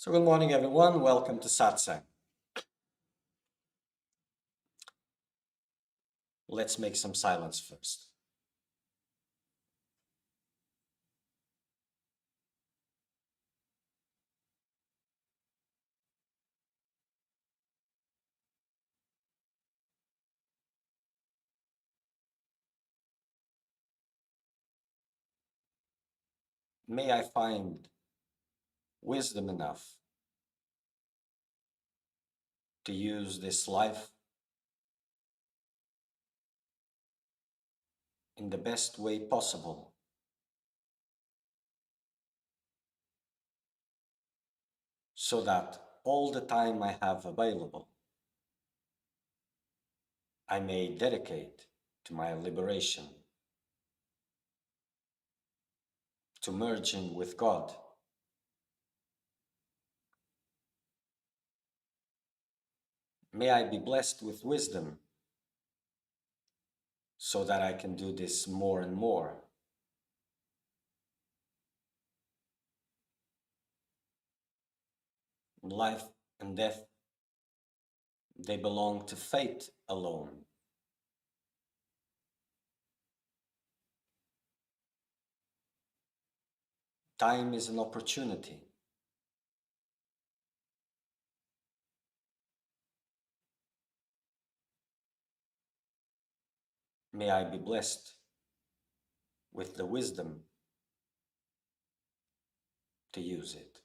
So, good morning, everyone. Welcome to Satsang. Let's make some silence first. May I find wisdom enough to use this life in the best way possible so that all the time I have available, I may dedicate to my liberation, to merging with God. May I be blessed with wisdom so that I can do this more and more. Life and death, they belong to fate alone. Time is an opportunity. May I be blessed with the wisdom to use it.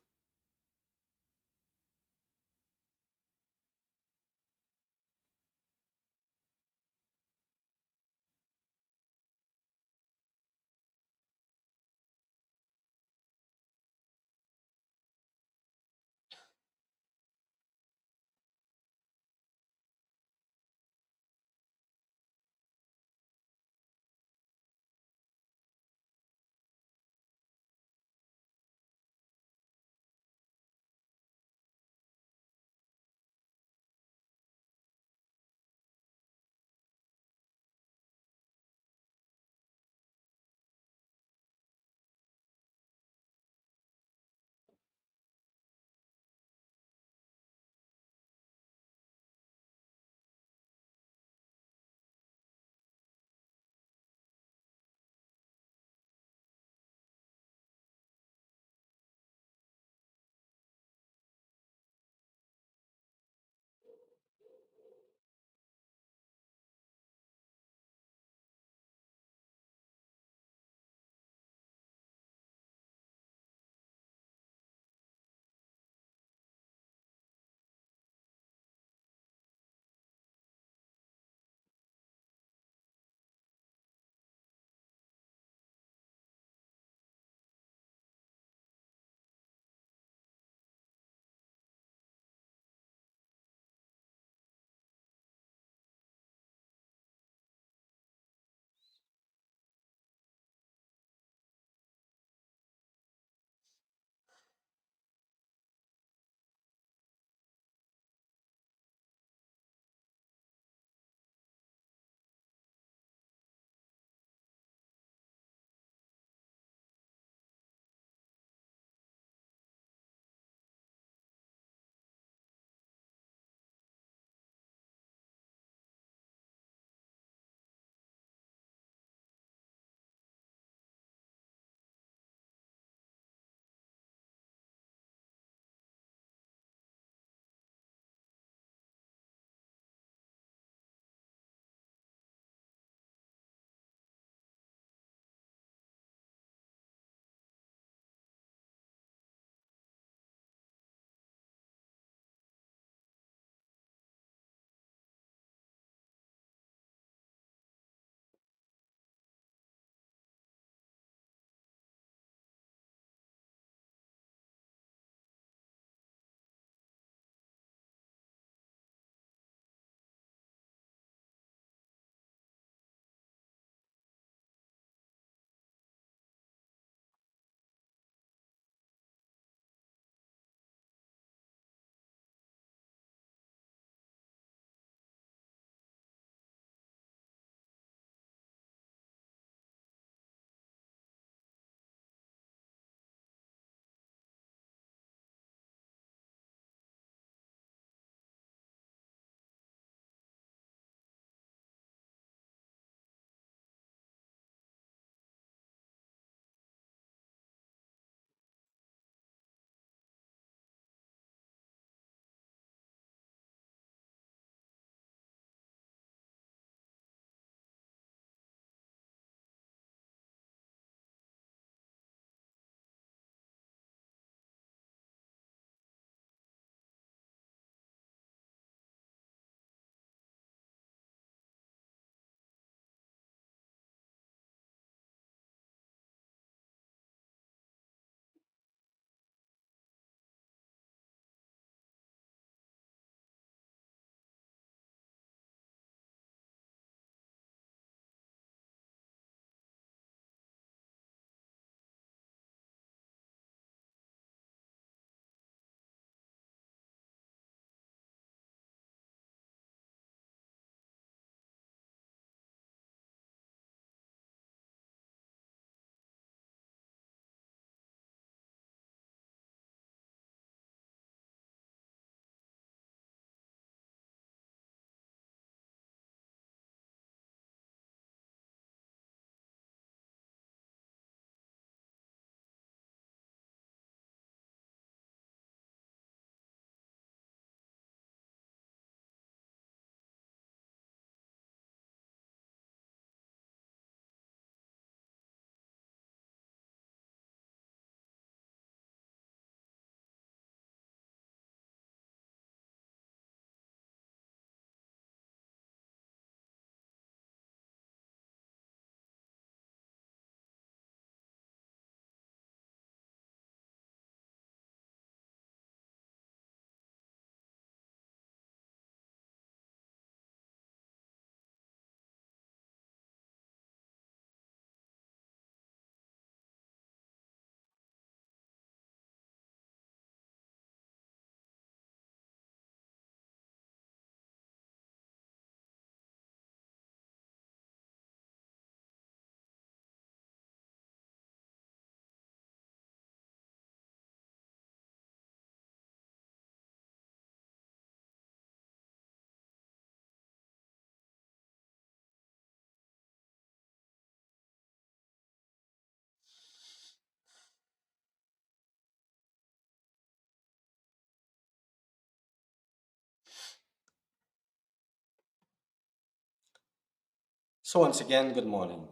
So once again, good morning.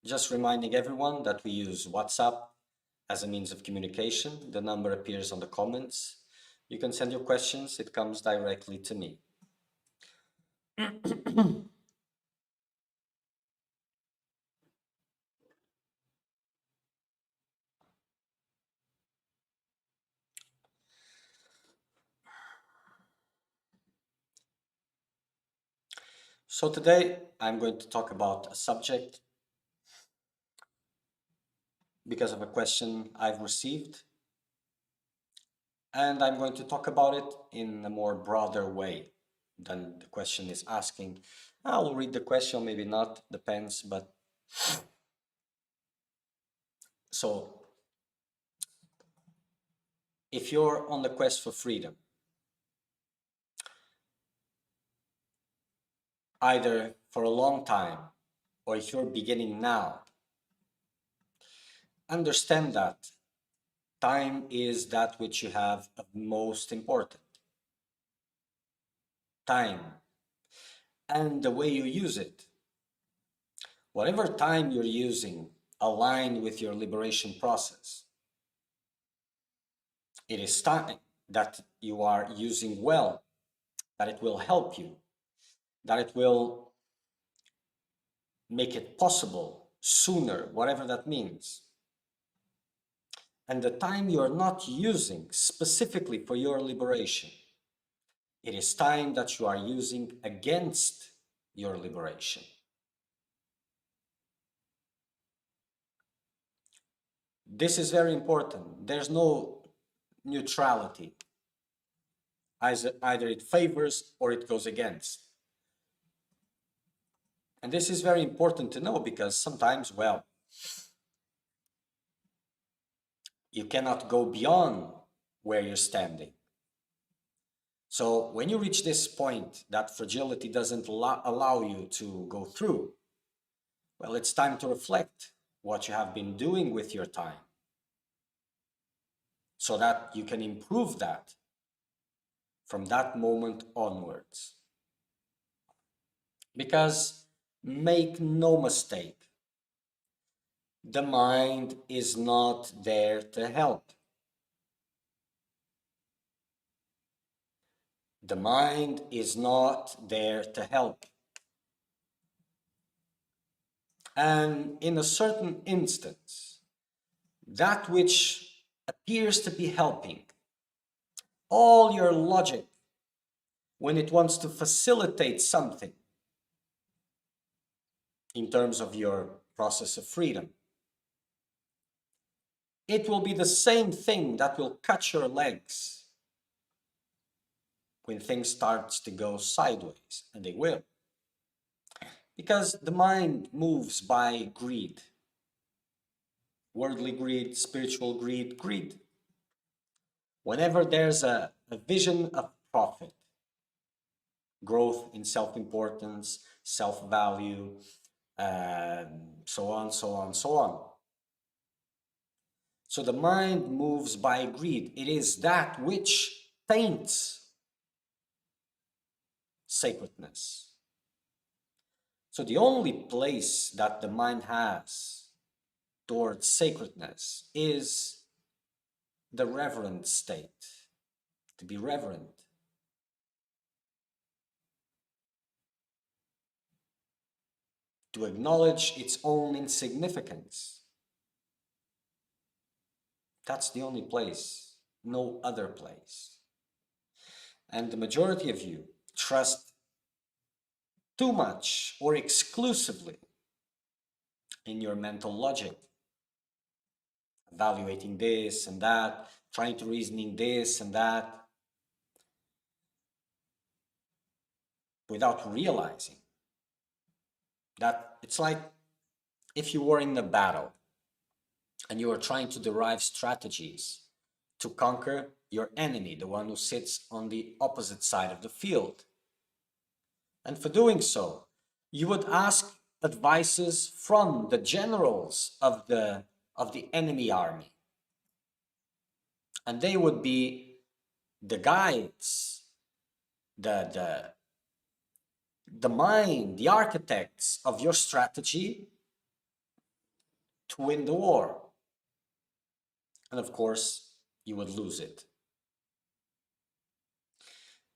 Just reminding everyone that we use WhatsApp as a means of communication. The number appears on the comments. You can send your questions, it comes directly to me. So today I'm going to talk about a subject because of a question I've received, and I'm going to talk about it in a more broader way than the question is asking. I'll read the question, maybe not, depends, but so if you're on the quest for freedom, either for a long time or if you're beginning now, understand that time is that which you have of most important. Time and the way you use it. Whatever time you're using aligned with your liberation process, it is time that you are using well, that it will help you, that it will make it possible sooner, whatever that means. And the time you're not using specifically for your liberation, it is time that you are using against your liberation. This is very important. There's no neutrality. Either it favors or it goes against. And this is very important to know because sometimes, well, you cannot go beyond where you're standing. So when you reach this point that fragility doesn't allow you to go through, well, it's time to reflect what you have been doing with your time so that you can improve that from that moment onwards. Because make no mistake, the mind is not there to help. The mind is not there to help. And in a certain instance, that which appears to be helping, all your logic, when it wants to facilitate something in terms of your process of freedom, it will be the same thing that will cut your legs when things starts to go sideways, and they will. Because the mind moves by greed. Worldly greed, spiritual greed, greed. Whenever there's a vision of profit, growth in self-importance, self-value, so on, so on, so on. So the mind moves by greed. It is that which taints sacredness. So the only place that the mind has towards sacredness is the reverent state, to be reverent. To acknowledge its own insignificance. That's the only place, no other place. And the majority of you trust too much or exclusively in your mental logic, evaluating this and that, trying to reasoning this and that, without realizing that it's like if you were in a battle and you are trying to derive strategies to conquer your enemy, the one who sits on the opposite side of the field. And for doing so, you would ask advices from the generals of the enemy army. And they would be the guides, the the mind, the architects of your strategy to win the war. And of course, you would lose it.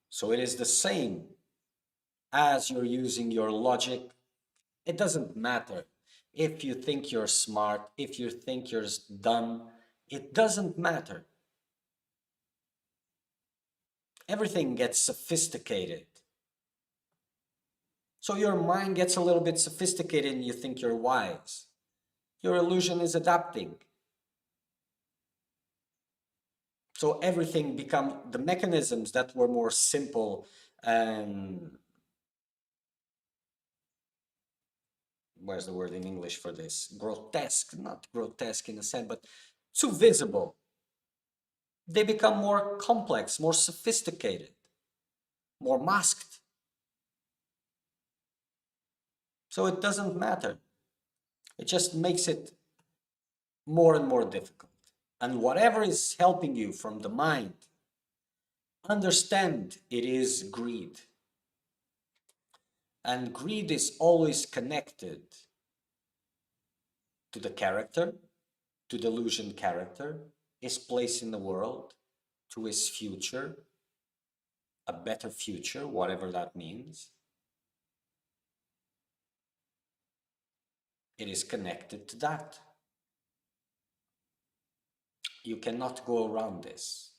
So it is the same as you're using your logic. It doesn't matter if you think you're smart, if you think you're dumb, it doesn't matter. Everything gets sophisticated. So your mind gets a little bit sophisticated and you think you're wise. Your illusion is adapting. So everything become the mechanisms that were more simple and where's the word in English for this? Grotesque, not grotesque in a sense, but too visible. They become more complex, more sophisticated, more masked. So it doesn't matter. It just makes it more and more difficult. And whatever is helping you from the mind, understand it is greed. And greed is always connected to the character, to the illusion character, his place in the world, to his future, a better future, whatever that means. It is connected to that. You cannot go around this.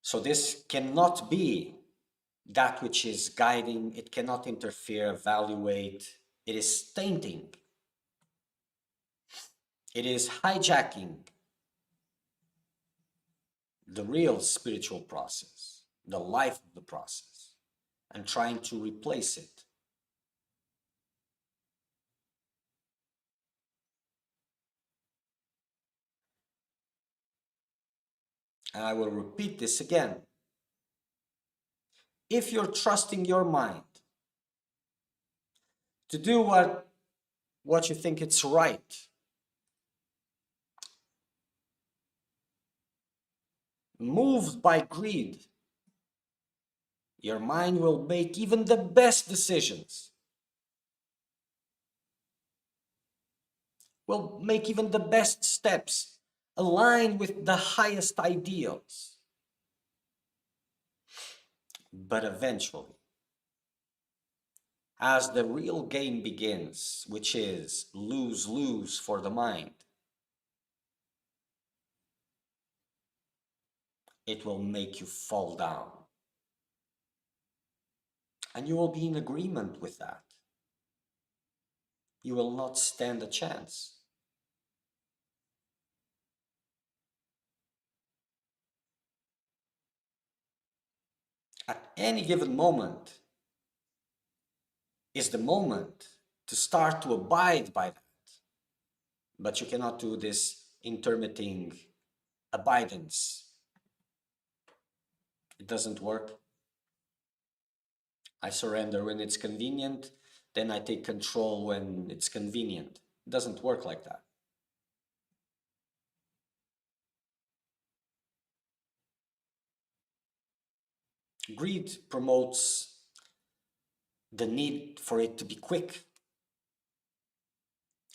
So this cannot be that which is guiding, it cannot interfere, evaluate, it is tainting. It is hijacking the real spiritual process, the life of the process, and trying to replace it. And I will repeat this again. If you're trusting your mind to do what you think it's right, moved by greed, your mind will make even the best decisions, will make even the best steps, aligned with the highest ideals. But eventually, as the real game begins, which is lose-lose for the mind, it will make you fall down. And you will be in agreement with that. You will not stand a chance. At any given moment is the moment to start to abide by that. But you cannot do this intermitting abidance. It doesn't work. I surrender when it's convenient, then I take control when it's convenient. It doesn't work like that. Greed promotes the need for it to be quick.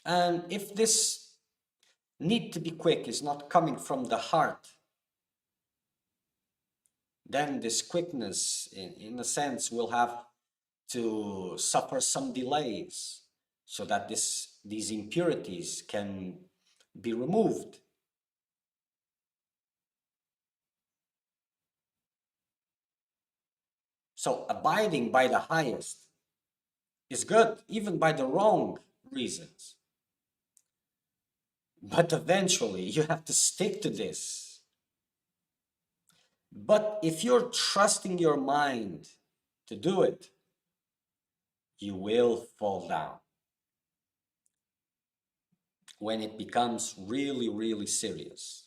And if this need to be quick is not coming from the heart, then this quickness, in a sense, will have to suffer some delays so that these impurities can be removed. So abiding by the highest is good, even by the wrong reasons. But eventually you have to stick to this. But if you're trusting your mind to do it, you will fall down when it becomes really, really serious.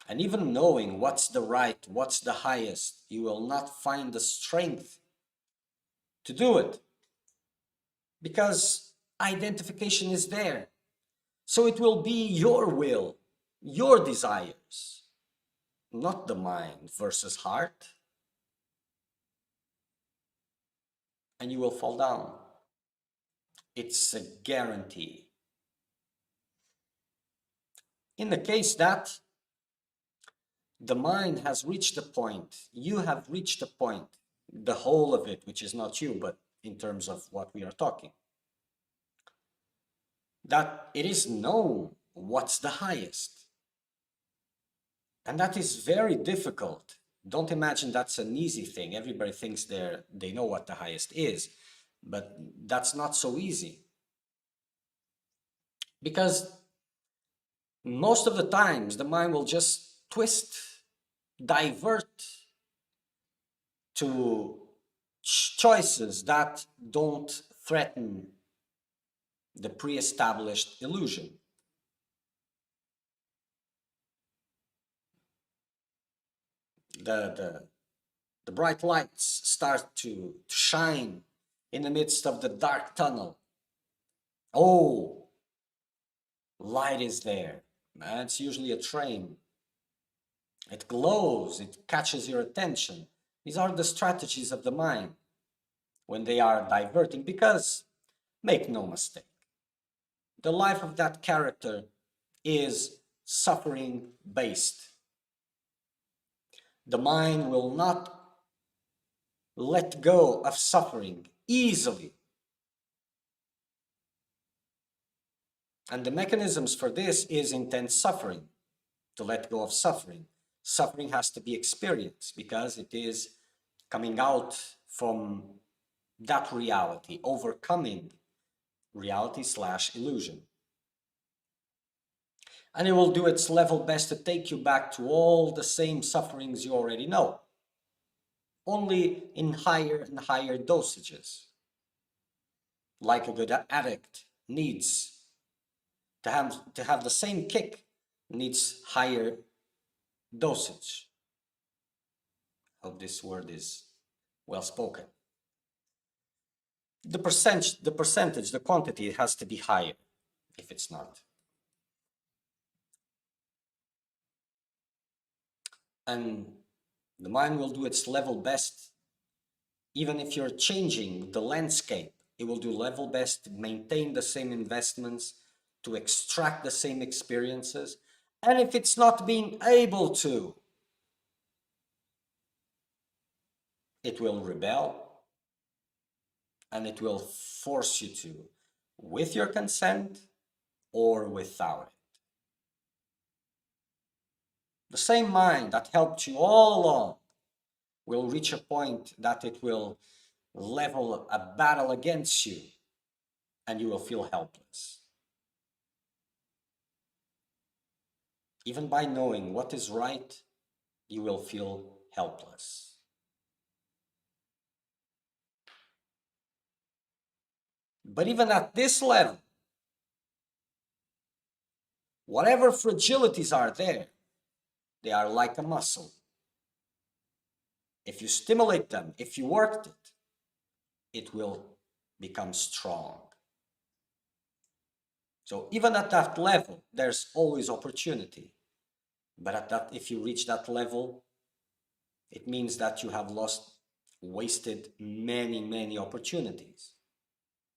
And even knowing what's the right, what's the highest, you will not find the strength to do it because identification is there. So it will be your will, your desires, not the mind versus heart, and you will fall down. It's a guarantee. In the case that the mind has reached a point, you have reached a point, the whole of it, which is not you, but in terms of what we are talking, that it is known what's the highest. And that is very difficult. Don't imagine that's an easy thing. Everybody thinks they know what the highest is, but that's not so easy. Because most of the times the mind will just twist, divert to choices that don't threaten the pre-established illusion. The bright lights start to shine in the midst of the dark tunnel. Oh, light is there. It's usually a train. It glows, it catches your attention. These are the strategies of the mind when they are diverting, because make no mistake, the life of that character is suffering based. The mind will not let go of suffering easily. And the mechanisms for this is intense suffering. To let go of suffering, suffering has to be experienced because it is coming out from that reality, overcoming reality / illusion. And it will do its level best to take you back to all the same sufferings you already know, only in higher and higher dosages. Like a good addict needs to have the same kick, needs higher dosage. Hope this word is well spoken. The percentage, the quantity has to be higher if it's not. And the mind will do its level best. Even if you're changing the landscape, it will do level best to maintain the same investments, to extract the same experiences. And if it's not being able to, it will rebel and it will force you to, with your consent or without it. The same mind that helped you all along will reach a point that it will level a battle against you and you will feel helpless. Even by knowing what is right, you will feel helpless. But even at this level, whatever fragilities are there, they are like a muscle. If you stimulate them, if you worked it, it will become strong. So even at that level, there's always opportunity. But at that, if you reach that level, it means that you have wasted many opportunities.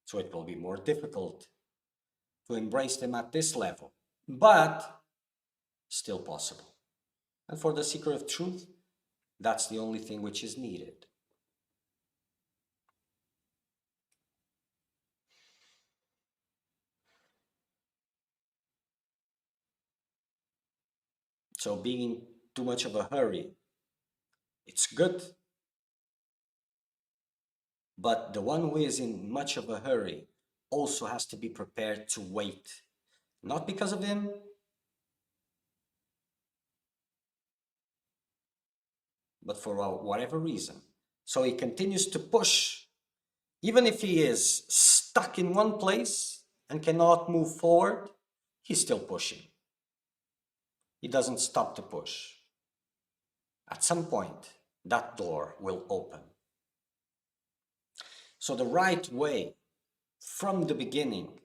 So it will be more difficult to embrace them at this level, but still possible. And for the seeker of truth, that's the only thing which is needed. So being in too much of a hurry, it's good. But the one who is in much of a hurry also has to be prepared to wait. Not because of him, but for whatever reason. So he continues to push, even if he is stuck in one place and cannot move forward, he's still pushing. he doesn't stop to push. At some point, that door will open. So the right way from the beginning,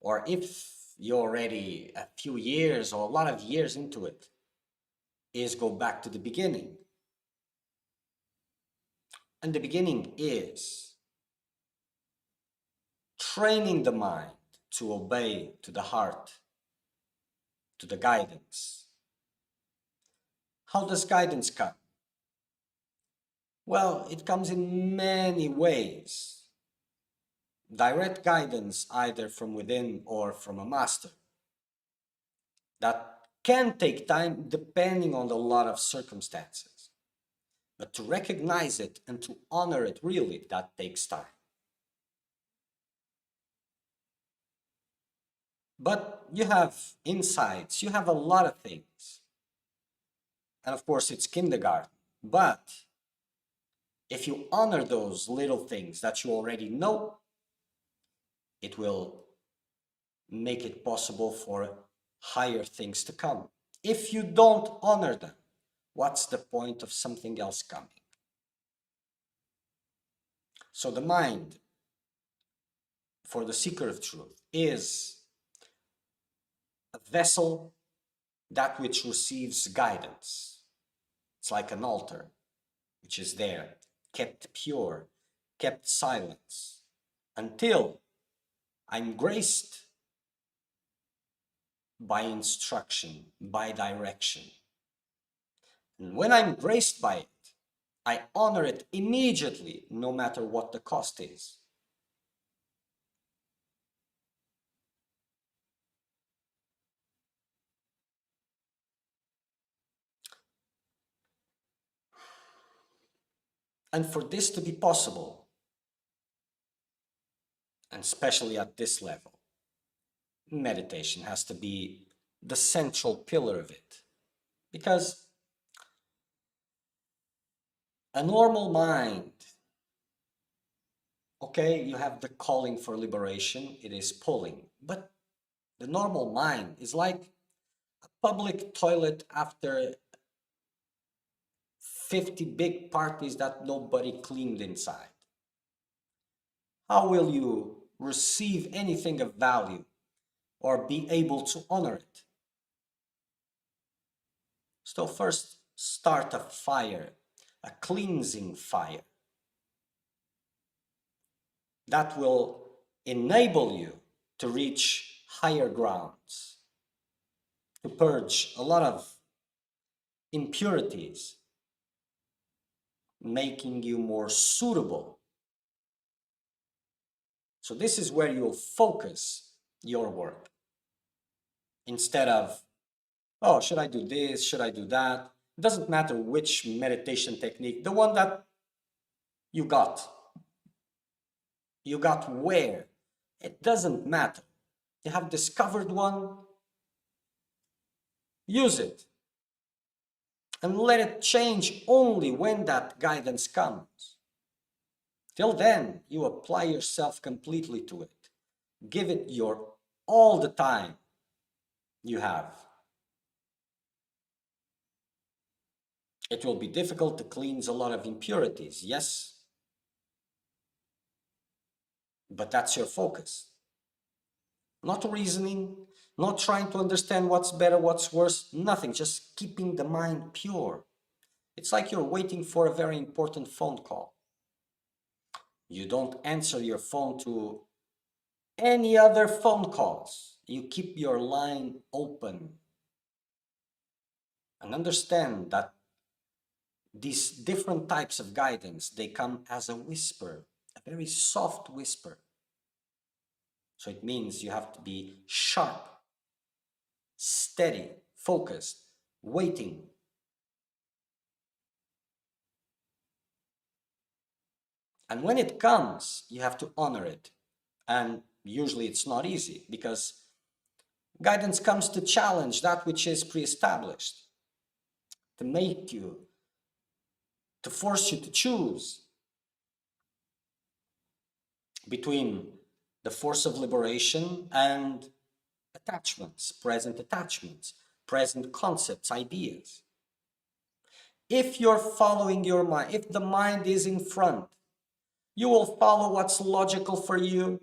or if you're already a few years or a lot of years into it, is go back to the beginning. And the beginning is training the mind to obey to the heart, to the guidance. How does guidance come? Well, it comes in many ways. Direct guidance, either from within or from a master. That can take time depending on a lot of circumstances. But to recognize it and to honor it, really, that takes time. But you have insights, you have a lot of things. And of course, it's kindergarten. But if you honor those little things that you already know, it will make it possible for higher things to come. If you don't honor them, what's the point of something else coming? So the mind, for the seeker of truth, is a vessel, that which receives guidance. It's like an altar, which is there, kept pure, kept silence, until I'm graced by instruction, by direction. And when I'm graced by it, I honor it immediately, no matter what the cost is. And for this to be possible, and especially at this level, meditation has to be the central pillar of it. Because a normal mind, okay, you have the calling for liberation, it is pulling, but the normal mind is like a public toilet after 50 big parties that nobody cleaned inside. How will you receive anything of value or be able to honor it? So first, start a fire, a cleansing fire. That will enable you to reach higher grounds, to purge a lot of impurities, making you more suitable. So this is where you'll focus your work. Instead of, oh, should I do this? Should I do that? It doesn't matter which meditation technique, the one that you got. You got where? It doesn't matter. You have discovered one, use it. And let it change only when that guidance comes. Till then, you apply yourself completely to it. Give it your all the time you have. It will be difficult to cleanse a lot of impurities, yes? But that's your focus. Not reasoning, not trying to understand what's better, what's worse, nothing, just keeping the mind pure. It's like you're waiting for a very important phone call. You don't answer your phone to any other phone calls. You keep your line open. And understand that these different types of guidance, they come as a whisper, a very soft whisper. So it means you have to be sharp, steady, focused, waiting. And when it comes, you have to honor it. And usually it's not easy, because guidance comes to challenge that which is pre-established, to make you, to force you to choose between the force of liberation and attachments, present attachments. present concepts, ideas. If you're following your mind, if the mind is in front, you will follow what's logical for you,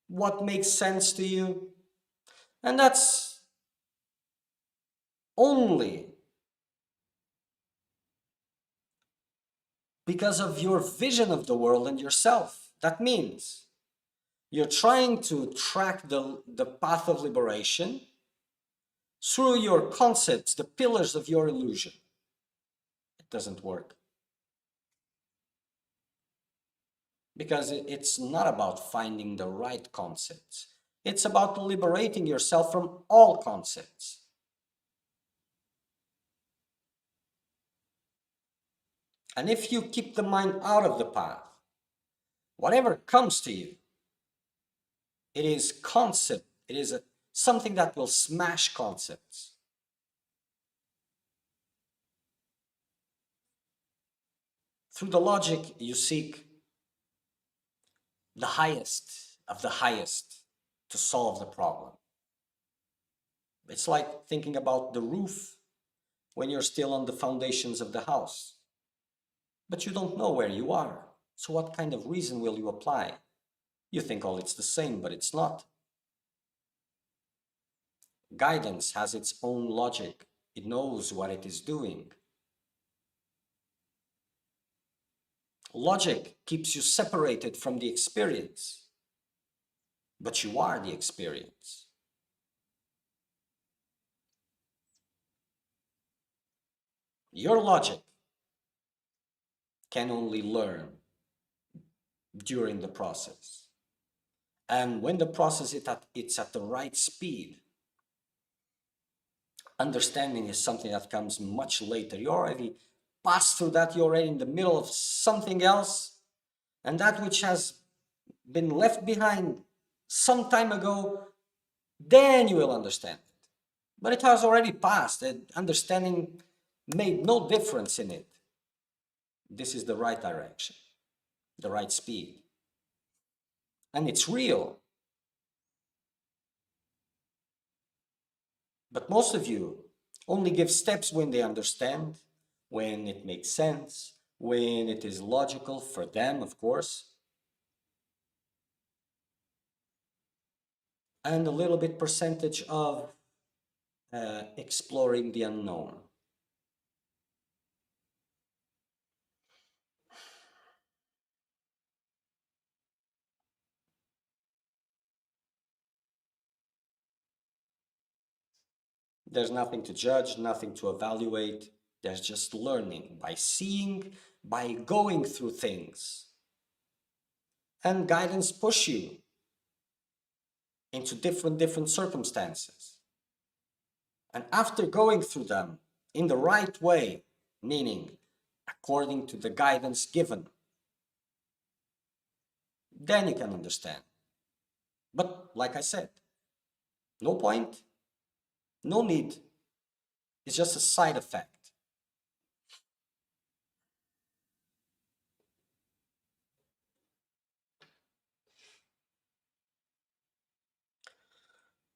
what makes sense to you. And that's only because of your vision of the world and yourself. That means you're trying to track the path of liberation through your concepts, the pillars of your illusion. It doesn't work. Because it's not about finding the right concepts. It's about liberating yourself from all concepts. And if you keep the mind out of the path, whatever comes to you, it is concept. It is something that will smash concepts. Through the logic, you seek the highest of the highest to solve the problem. It's like thinking about the roof when you're still on the foundations of the house. But you don't know where you are. So what kind of reason will you apply? You think, oh, it's the same, but it's not. Guidance has its own logic. It knows what it is doing. Logic keeps you separated from the experience, but you are the experience. Your logic can only learn during the process. And when the process it's at the right speed, understanding is something that comes much later. You already passed through that, you're already in the middle of something else, and that which has been left behind some time ago, then you will understand it. But it has already passed, and understanding made no difference in it. This is the right direction, the right speed. And it's real. But most of you only give steps when they understand, when it makes sense, when it is logical for them, of course. And a little bit percentage of exploring the unknown. There's nothing to judge, nothing to evaluate. There's just learning by seeing, by going through things. And guidance push you into different circumstances. And after going through them in the right way, meaning according to the guidance given, then you can understand. But like I said, no point, no need. It's just a side effect.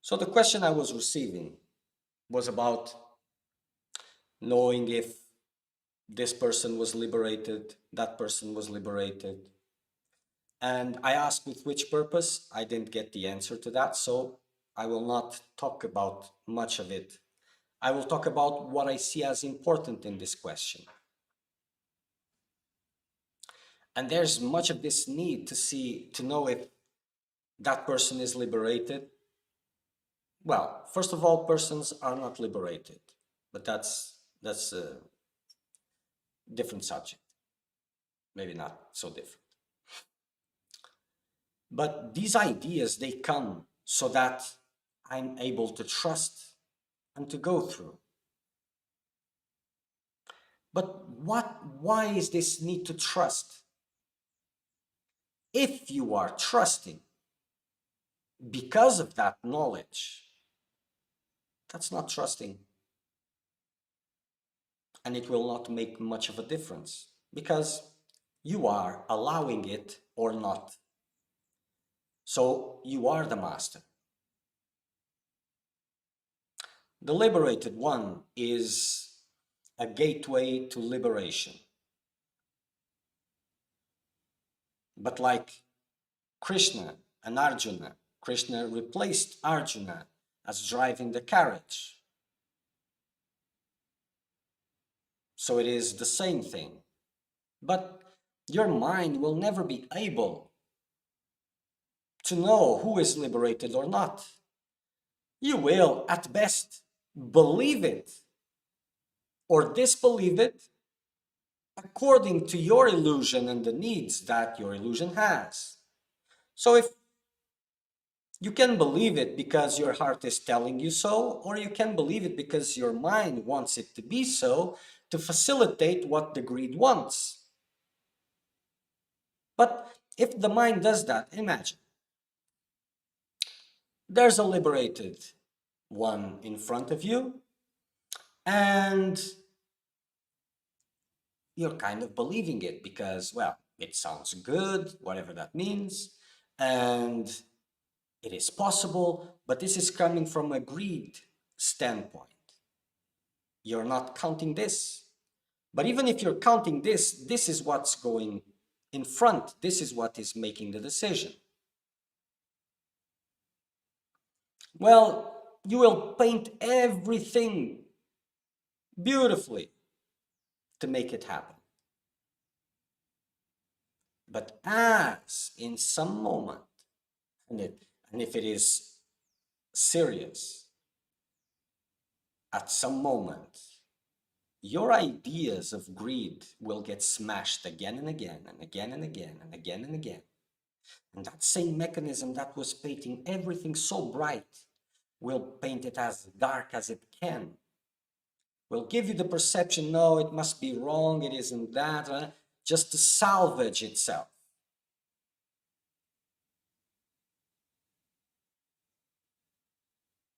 So the question I was receiving was about knowing if this person was liberated, that person was liberated. And I asked with which purpose. I didn't get the answer to that, so I will not talk about much of it. I will talk about what I see as important in this question. And there's much of this need to know if that person is liberated. Well, first of all, persons are not liberated, but that's a different subject. Maybe not so different. But these ideas, they come so that I'm able to trust and to go through. But why is this need to trust? If you are trusting because of that knowledge, that's not trusting. And it will not make much of a difference because you are allowing it or not. So you are the master. The liberated one is a gateway to liberation. But like Krishna and Arjuna, Krishna replaced Arjuna as driving the carriage. So it is the same thing. But your mind will never be able to know who is liberated or not. You will, at best, believe it or disbelieve it according to your illusion and the needs that your illusion has. So if you can believe it because your heart is telling you so, or you can believe it because your mind wants it to be so to facilitate what the greed wants. But if the mind does that, imagine there's a liberated one in front of you, and you're kind of believing it because, well, it sounds good, whatever that means, and it is possible, but this is coming from a greed standpoint. You're not counting this. But even if you're counting this, this is what's going in front. This is what is making the decision. Well, you will paint everything beautifully to make it happen. But as in some moment, and if it is serious, at some moment, your ideas of greed will get smashed again and again and again and again and again and again. And that same mechanism that was painting everything so bright will paint it as dark as it can. Will give you the perception, no, it must be wrong, it isn't that, just to salvage itself.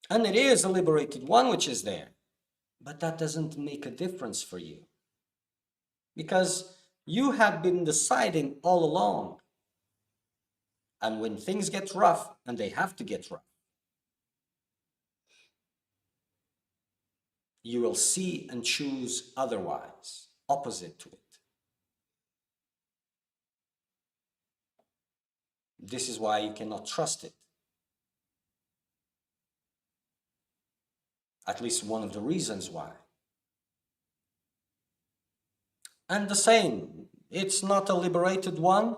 And it is a liberated one which is there. But that doesn't make a difference for you. Because you have been deciding all along. And when things get rough, and they have to get rough, you will see and choose otherwise, opposite to it. This is why you cannot trust it. At least one of the reasons why. And the same, it's not a liberated one,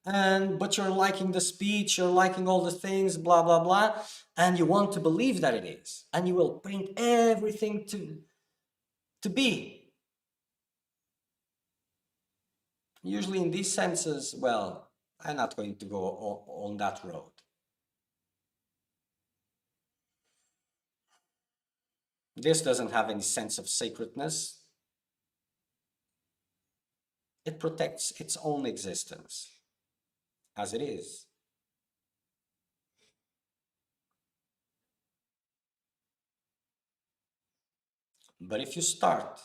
but you're liking the speech, you're liking all the things, blah, blah, blah, and you want to believe that it is. And you will paint everything to be. Usually in these senses, well, I'm not going to go on that road. This doesn't have any sense of sacredness. It protects its own existence, as it is. But if you start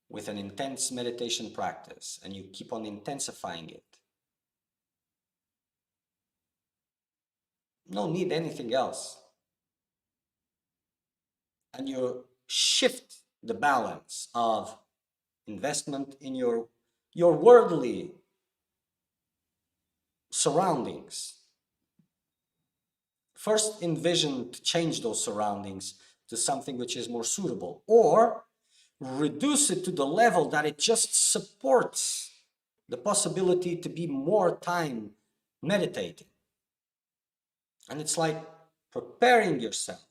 with an intense meditation practice and you keep on intensifying it, no need anything else, and you shift the balance of investment in your worldly surroundings. First envision to change those surroundings to something which is more suitable, or reduce it to the level that it just supports the possibility to be more time meditating. And it's like preparing yourself,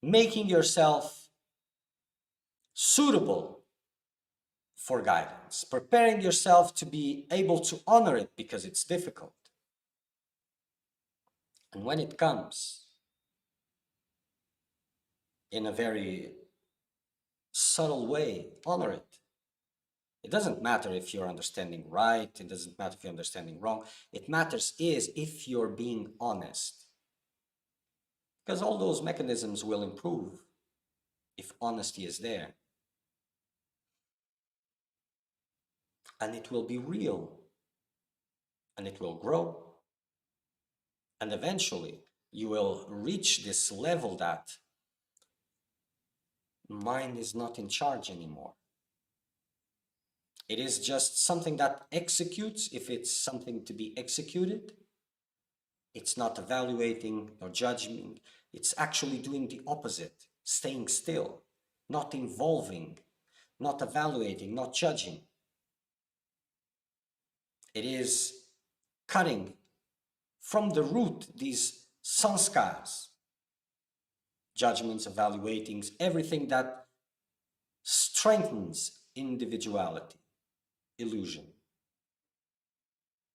making yourself suitable for guidance, preparing yourself to be able to honor it because it's difficult. And when it comes in a very subtle way, honor it. It doesn't matter if you're understanding right, it doesn't matter if you're understanding wrong. It matters is if you're being honest. Because all those mechanisms will improve if honesty is there. And it will be real. And it will grow. And eventually you will reach this level that mind is not in charge anymore. It is just something that executes if it's something to be executed. It's not evaluating or judging. It's actually doing the opposite, staying still, not involving, not evaluating, not judging. It is cutting from the root these sanskars, judgments, evaluatings, everything that strengthens individuality, illusion.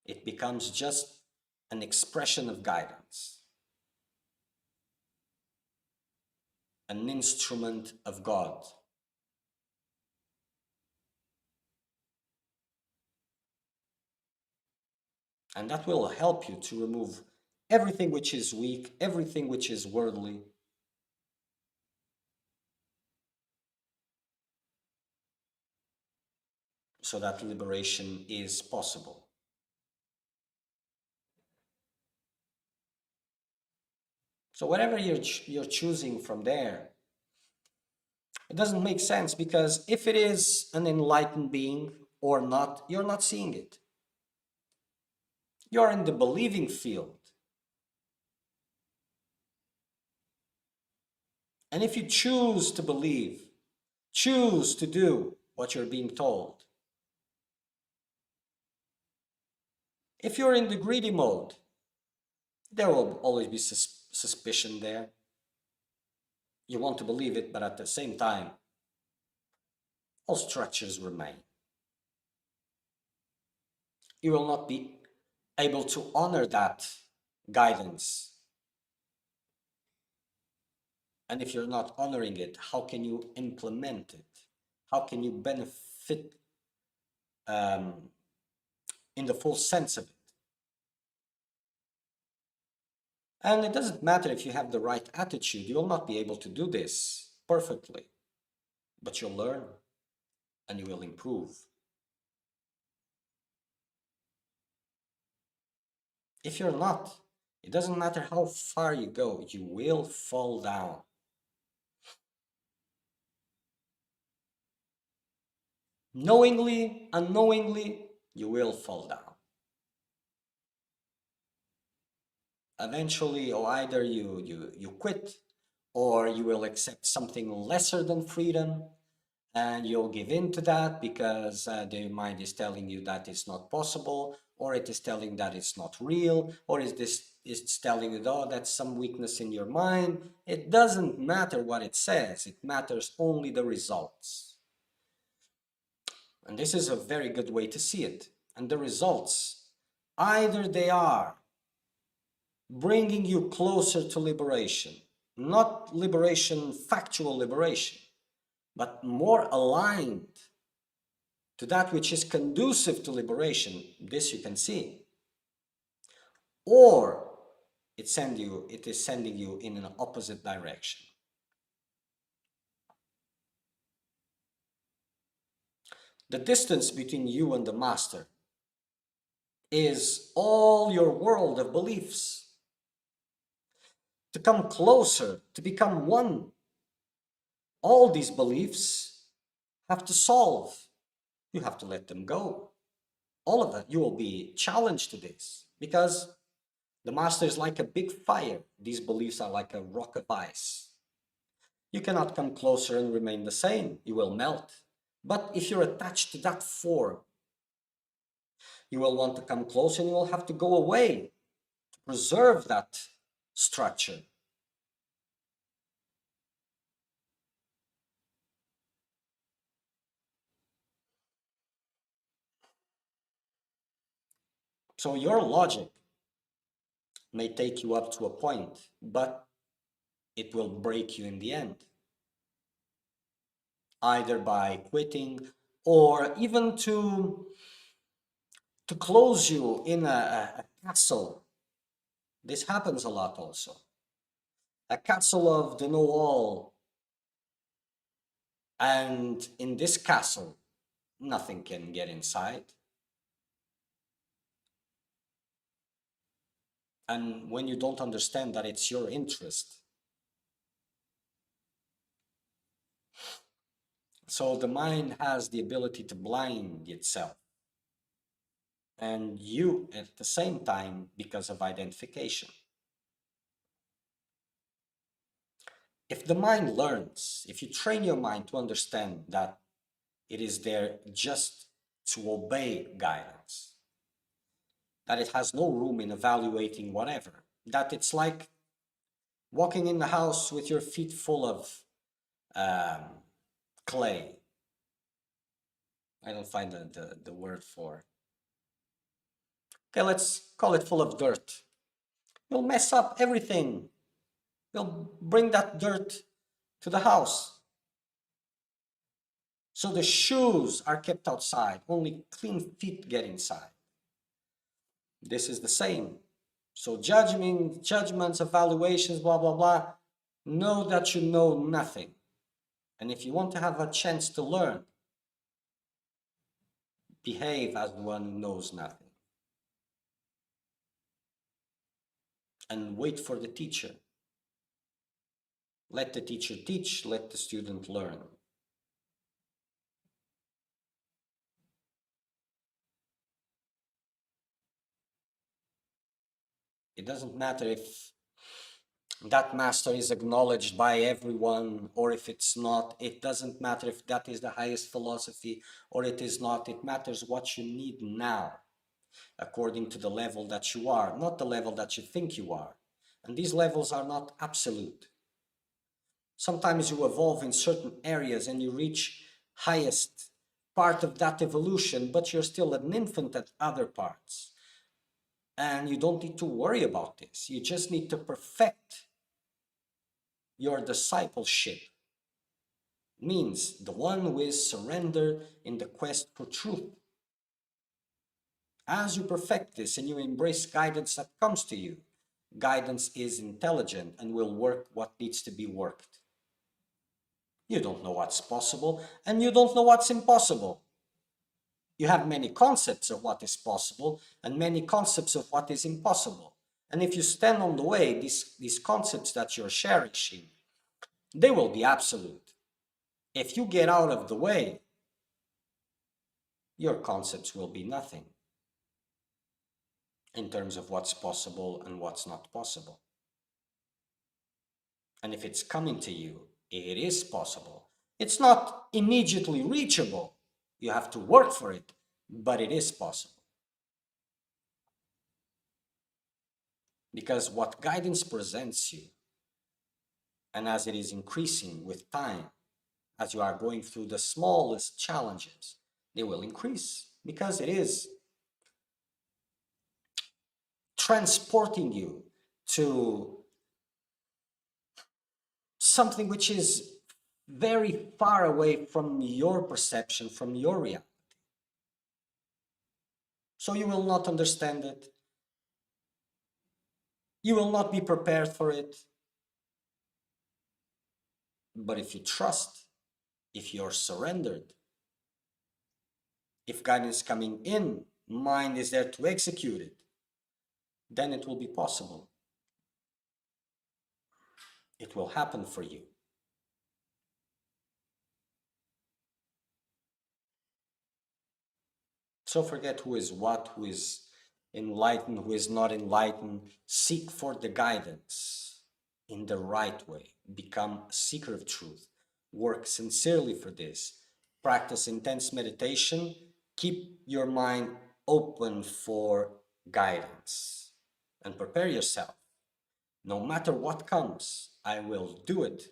It becomes just an expression of guidance, an instrument of God. And that will help you to remove everything which is weak, everything which is worldly, so that liberation is possible. So whatever you're choosing from there, it doesn't make sense, because if it is an enlightened being or not, you're not seeing it. You're in the believing field. And if you choose to believe, choose to do what you're being told, if you're in the greedy mode, there will always be suspicion there. You want to believe it, but at the same time, all structures remain. You will not be able to honor that guidance. And if you're not honoring it, how can you implement it? How can you benefit in the full sense of it? And it doesn't matter if you have the right attitude, you will not be able to do this perfectly, but you'll learn and you will improve. If you're not, it doesn't matter how far you go, you will fall down. Knowingly, unknowingly, you will fall down. Eventually, or either you quit, or you will accept something lesser than freedom, and you'll give in to that because the mind is telling you that it's not possible, or it is telling that it's not real, or it's telling you, oh, that's some weakness in your mind. It doesn't matter what it says, it matters only the results. And this is a very good way to see it. And the results, either they are bringing you closer to liberation, not liberation, factual liberation, but more aligned to that which is conducive to liberation. This you can see. Or it is sending you in an opposite direction. The distance between you and the master is all your world of beliefs. To come closer, to become one, all these beliefs have to solve. You have to let them go. All of that, you will be challenged to this, because the master is like a big fire. These beliefs are like a rock of ice. You cannot come closer and remain the same. You will melt. But if you're attached to that form, you will want to come closer and you will have to go away to preserve that structure. So your logic may take you up to a point, but it will break you in the end. Either by quitting, or even to close you in a castle. This happens a lot also. A castle of the know-all. And in this castle, nothing can get inside. And when you don't understand that it's your interest, So the mind has the ability to blind itself. And you at the same time, because of identification. If the mind learns, if you train your mind to understand that it is there just to obey guidance, that it has no room in evaluating whatever, that it's like walking in the house with your feet full of clay. I don't find the word for. Okay, let's call it full of dirt. You'll mess up everything. You'll bring that dirt to the house. So the shoes are kept outside. Only clean feet get inside. This is the same. So judgments, evaluations, blah, blah, blah. Know that you know nothing. And if you want to have a chance to learn, behave as one who knows nothing. And wait for the teacher. Let the teacher teach, let the student learn. It doesn't matter if that master is acknowledged by everyone or if it's not. It doesn't matter if that is the highest philosophy or it is not. It matters what you need now, according to the level that you are, not the level that you think you are. And these levels are not absolute. Sometimes you evolve in certain areas and you reach highest part of that evolution, but you're still an infant at other parts. And you don't need to worry about this. You just need to perfect your discipleship. Means the one who is surrendered in the quest for truth. As you perfect this and you embrace guidance that comes to you, guidance is intelligent and will work what needs to be worked. You don't know what's possible and you don't know what's impossible. You have many concepts of what is possible and many concepts of what is impossible. And if you stand on the way, these concepts that you're cherishing, they will be absolute. If you get out of the way, your concepts will be nothing in terms of what's possible and what's not possible. And if it's coming to you, it is possible. It's not immediately reachable. You have to work for it, but it is possible. Because what guidance presents you, and as it is increasing with time, as you are going through the smallest challenges, they will increase because it is transporting you to something which is very far away from your perception, from your reality. So you will not understand it. You will not be prepared for it. But if you trust, if you're surrendered, if guidance is coming in, mind is there to execute it, then it will be possible. It will happen for you. So forget who is what, who is enlightened, who is not enlightened. Seek for the guidance in the right way. Become a seeker of truth. Work sincerely for this. Practice intense meditation. Keep your mind open for guidance. And prepare yourself. No matter what comes, I will do it.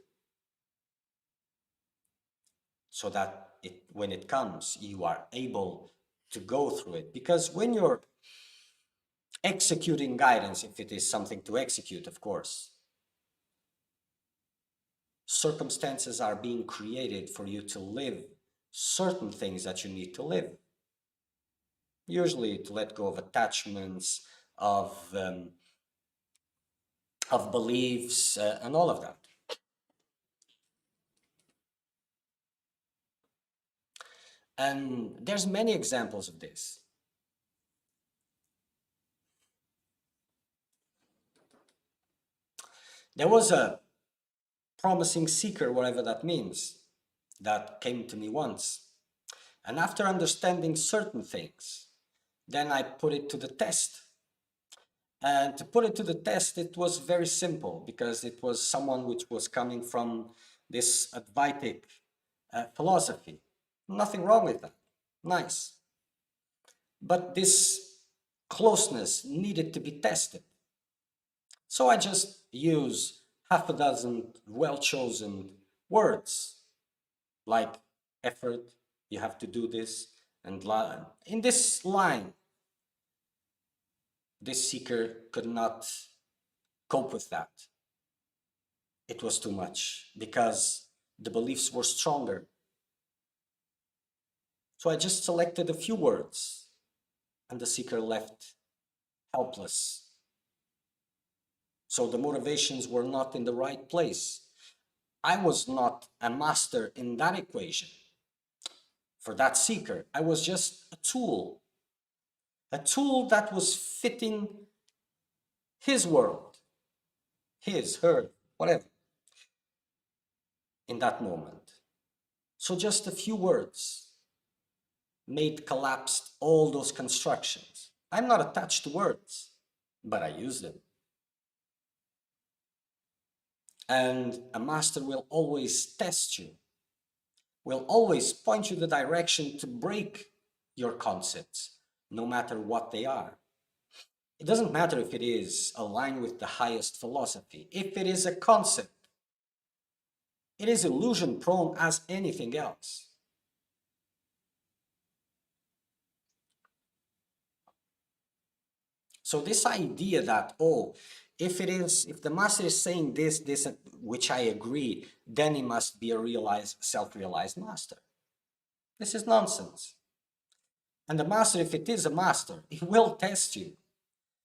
So that when it comes, you are able to go through it. Because when you're executing guidance, if it is something to execute, of course, circumstances are being created for you to live certain things that you need to live. Usually to let go of attachments, of beliefs, and all of that. And there's many examples of this. There was a promising seeker, whatever that means. that came to me once. And after understanding certain things, then I put it to the test. And to put it to the test, it was very simple because it was someone which was coming from this Advaitic philosophy. Nothing wrong with that. Nice. But this closeness needed to be tested. So I just use half a dozen well-chosen words like effort, you have to do this, and in this line, this seeker could not cope with that. It was too much because the beliefs were stronger. So I just selected a few words and the seeker left helpless. So the motivations were not in the right place. I was not a master in that equation. For that seeker, I was just a tool that was fitting his world, his, her, whatever, in that moment. So just a few words made collapsed all those constructions. I'm not attached to words, but I use them. And a master will always test you, will always point you the direction to break your concepts, no matter what they are. It doesn't matter if it is aligned with the highest philosophy. If it is a concept, it is illusion prone as anything else. So this idea that, oh, if the master is saying this, which I agree, then he must be a realized, self-realized master. This is nonsense. And the master, if it is a master, he will test you.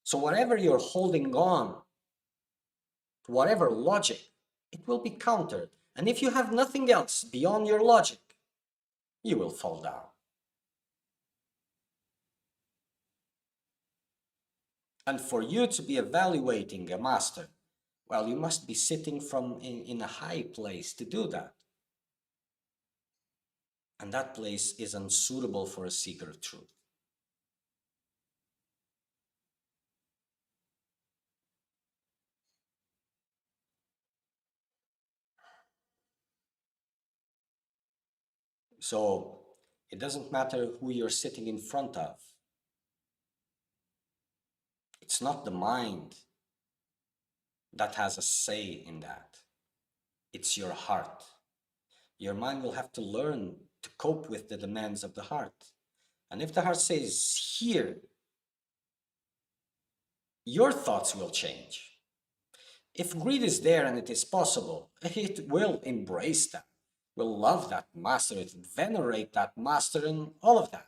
So whatever you're holding on to, whatever logic, it will be countered. And if you have nothing else beyond your logic, you will fall down. And for you to be evaluating a master, well, you must be sitting in a high place to do that. And that place is unsuitable for a seeker of truth. So it doesn't matter who you're sitting in front of. It's not the mind that has a say in that. It's your heart. Your mind will have to learn to cope with the demands of the heart. And if the heart says here, your thoughts will change. If greed is there and it is possible, it will embrace that, will love that master, it will venerate that master and all of that.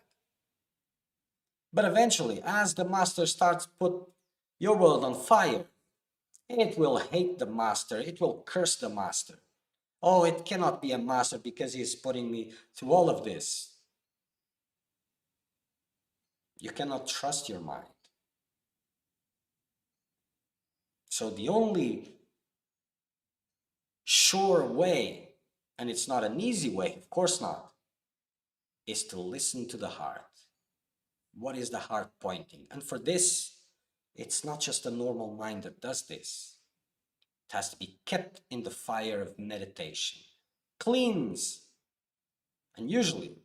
But eventually, as the master starts to put your world on fire, it will hate the master, it will curse the master. Oh, it cannot be a master because he's putting me through all of this. You cannot trust your mind. So the only sure way, and it's not an easy way, of course not, is to listen to the heart. What is the heart pointing? And for this, it's not just a normal mind that does this. It has to be kept in the fire of meditation. Cleans. And usually,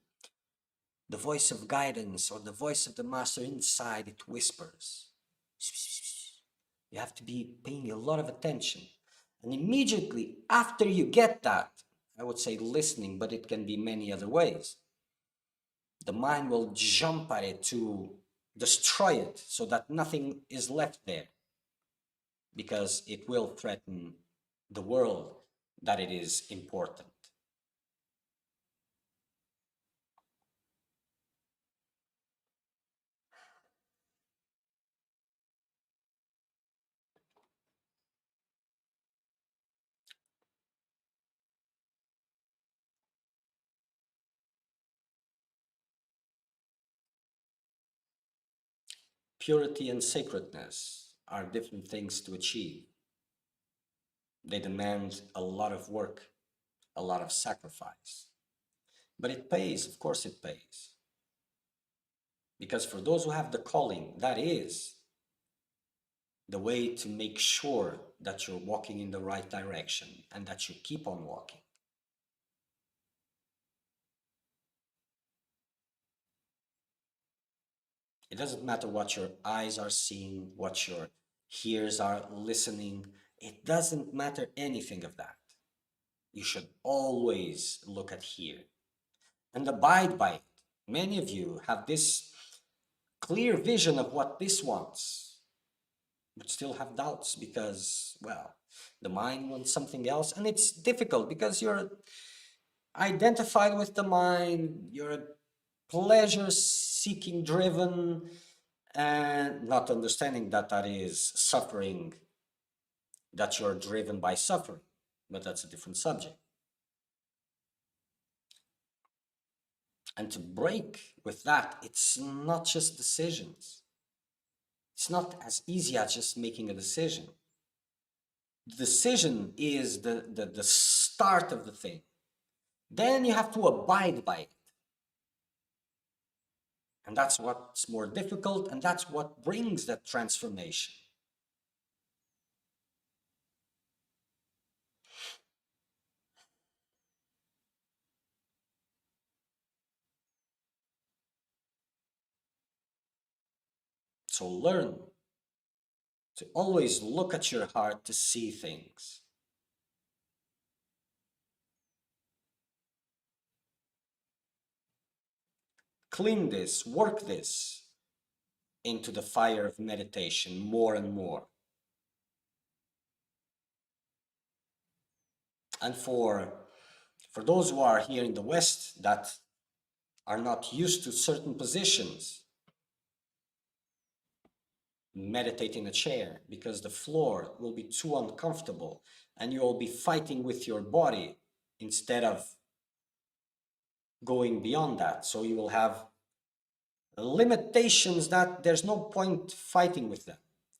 the voice of guidance or the voice of the master inside, it whispers. You have to be paying a lot of attention. And immediately after you get that, I would say listening, but it can be many other ways. The mind will jump at it to destroy it so that nothing is left there, because it will threaten the world that it is important. Purity and sacredness are different things to achieve. They demand a lot of work, a lot of sacrifice. But it pays, of course it pays. Because for those who have the calling, that is the way to make sure that you're walking in the right direction and that you keep on walking. It doesn't matter what your eyes are seeing, what your ears are listening. It doesn't matter anything of that. You should always look at here and abide by it. Many of you have this clear vision of what this wants, but still have doubts because, well, the mind wants something else, and it's difficult because you're identified with the mind, you're pleasure seeking driven, and not understanding that that is suffering, that you're driven by suffering, but that's a different subject. And to break with that, it's not just decisions. It's not as easy as just making a decision. The decision is the start of the thing. Then you have to abide by it. And that's what's more difficult, and that's what brings that transformation. So learn to always look at your heart to see things. Clean this, work this into the fire of meditation more and more. And for those who are here in the West that are not used to certain positions, meditate in a chair because the floor will be too uncomfortable and you will be fighting with your body instead of going beyond that. So you will have limitations that there's no point fighting with them.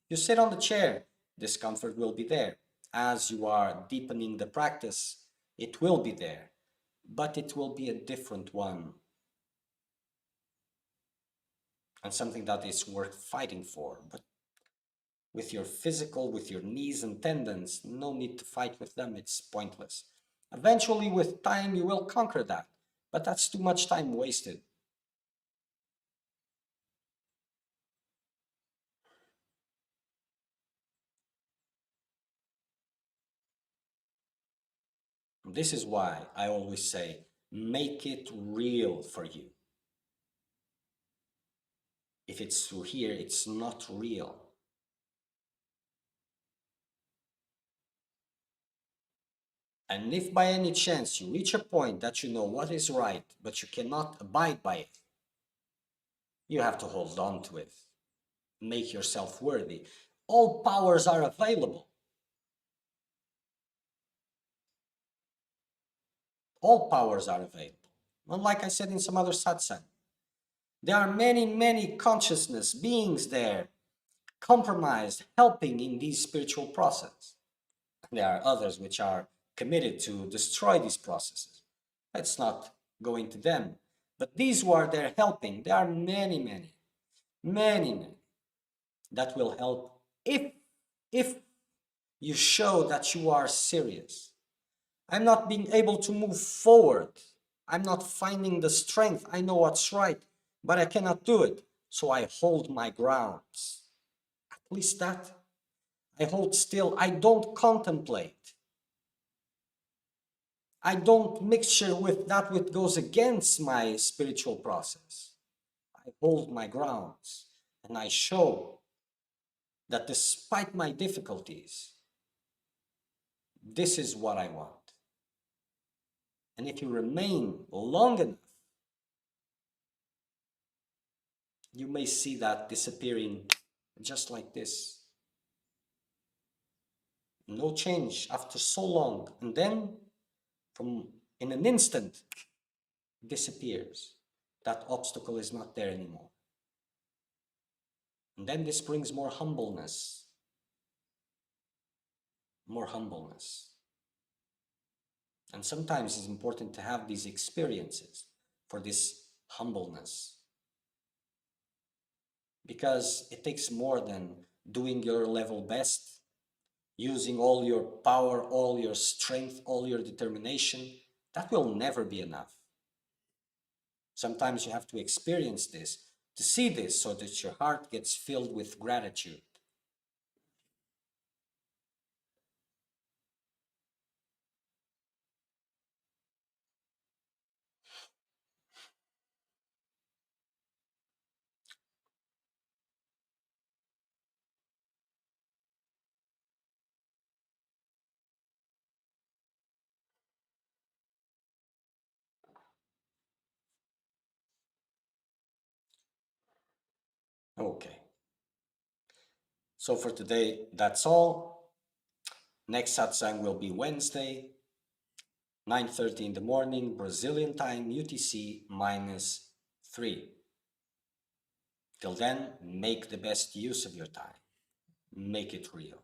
You sit on the chair, discomfort will be there. As you are deepening the practice, it will be there, but it will be a different one and something that is worth fighting for. But with your physical, with your knees and tendons, no need to fight with them, it's pointless. Eventually, with time, you will conquer that, but that's too much time wasted. This is why I always say, make it real for you. If it's through here, it's not real. And if by any chance you reach a point that you know what is right, but you cannot abide by it, you have to hold on to it. Make yourself worthy. All powers are available. All powers are available. And like I said in some other satsang, there are many, many consciousness beings there, compromised, helping in these spiritual process. There are others which are committed to destroy these processes. Let's not go into them. But these who are there helping, there are many, many, many, many that will help if you show that you are serious. I'm not being able to move forward. I'm not finding the strength. I know what's right, but I cannot do it. So I hold my grounds. At least that. I hold still. I don't contemplate. I don't mixture with that which goes against my spiritual process. I hold my grounds and I show that despite my difficulties, this is what I want. And if you remain long enough, you may see that disappearing just like this. No change after so long, and then from in an instant disappears. That obstacle is not there anymore. And then this brings more humbleness. More humbleness. And sometimes it's important to have these experiences for this humbleness, because it takes more than doing your level best, using all your power, all your strength, all your determination. That will never be enough. Sometimes you have to experience this, to see this, so that your heart gets filled with gratitude. Okay. So for today, that's all. Next satsang will be Wednesday, 9:30 in the morning, Brazilian time, UTC -3. Till then, make the best use of your time. Make it real.